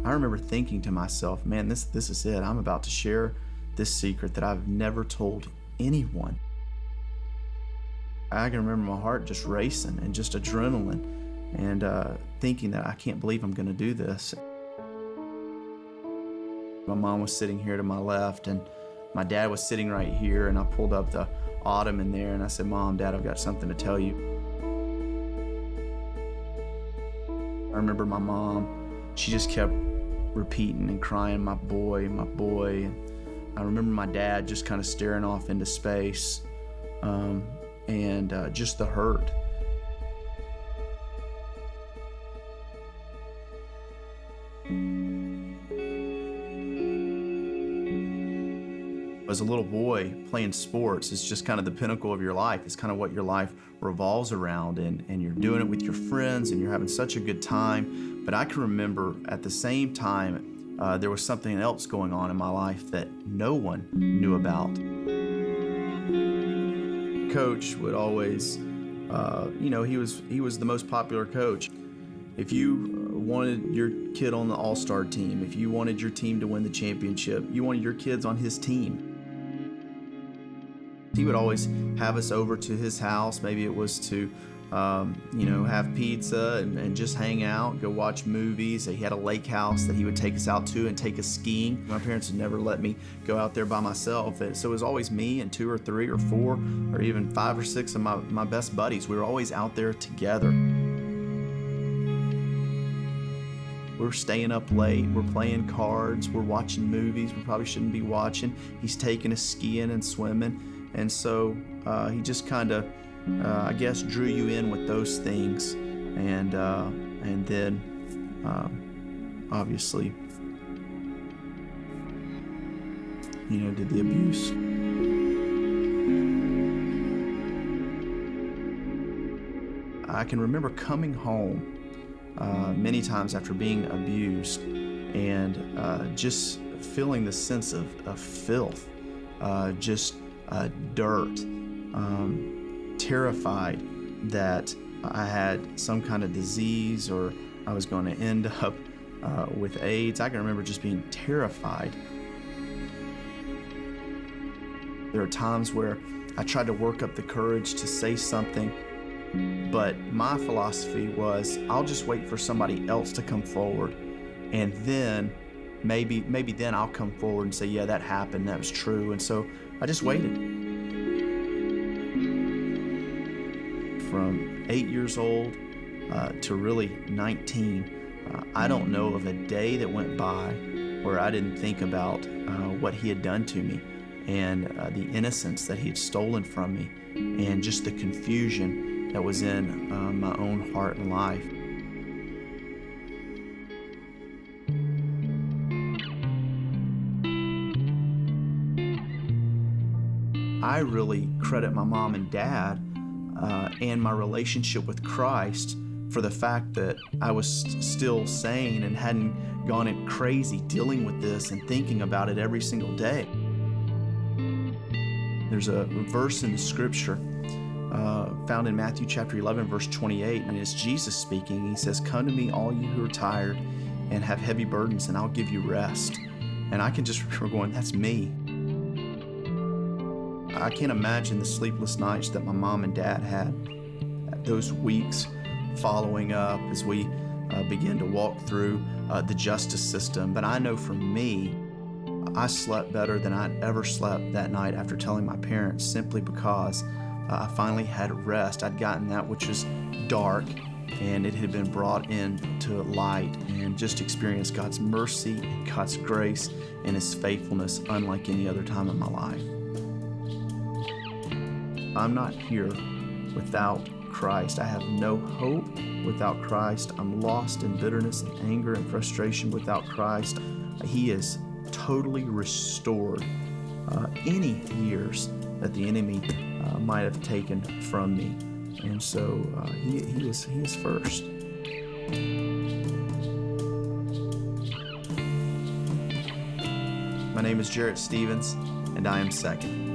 I remember thinking to myself, man, this is it. I'm about to share this secret that I've never told anyone. I can remember my heart just racing and just adrenaline and thinking that I can't believe I'm gonna do this. My mom was sitting here to my left and my dad was sitting right here, and I pulled up the ottoman there and I said, Mom, Dad, I've got something to tell you. I remember my mom, she just kept repeating and crying, my boy, my boy. And I remember my dad just kind of staring off into space and just the hurt. As a little boy, playing sports is just kind of the pinnacle of your life. It's kind of what your life revolves around, and you're doing it with your friends and you're having such a good time. But I can remember at the same time, there was something else going on in my life that no one knew about. Coach would always, he was the most popular coach. If you wanted your kid on the all-star team, if you wanted your team to win the championship, you wanted your kids on his team. He would always have us over to his house. Maybe it was to, have pizza and just hang out, go watch movies. He had a lake house that he would take us out to and take us skiing. My parents would never let me go out there by myself. So it was always me and 2 or 3 or 4 or even 5 or 6 of my best buddies. We were always out there together. We're staying up late, we're playing cards, we're watching movies we probably shouldn't be watching. He's taking us skiing and swimming. And so he just kind of, I guess, drew you in with those things, and then obviously, did the abuse. I can remember coming home many times after being abused and just feeling the sense of filth, just dirt, terrified that I had some kind of disease or I was going to end up with AIDS. I can remember just being terrified. There are times where I tried to work up the courage to say something, but my philosophy was I'll just wait for somebody else to come forward, and then maybe then I'll come forward and say, yeah, that happened, that was true. And so I just waited. From 8 years old to really 19, I don't know of a day that went by where I didn't think about what he had done to me and the innocence that he had stolen from me and just the confusion that was in my own heart and life. I really credit my mom and dad and my relationship with Christ for the fact that I was still sane and hadn't gone crazy dealing with this and thinking about it every single day. There's a verse in the scripture found in Matthew chapter 11, verse 28, and it's Jesus speaking. He says, "Come to me, all you who are tired and have heavy burdens, and I'll give you rest." And I can just remember going, that's me. I can't imagine the sleepless nights that my mom and dad had those weeks following up as we began to walk through the justice system. But I know for me, I slept better than I'd ever slept that night after telling my parents, simply because I finally had rest. I'd gotten that which was dark, and it had been brought into light, and just experienced God's mercy and God's grace and His faithfulness unlike any other time in my life. I'm not here without Christ. I have no hope without Christ. I'm lost in bitterness and anger and frustration without Christ. He has totally restored any years that the enemy might have taken from me. And so he is first. My name is Jarrett Stephens, and I am second.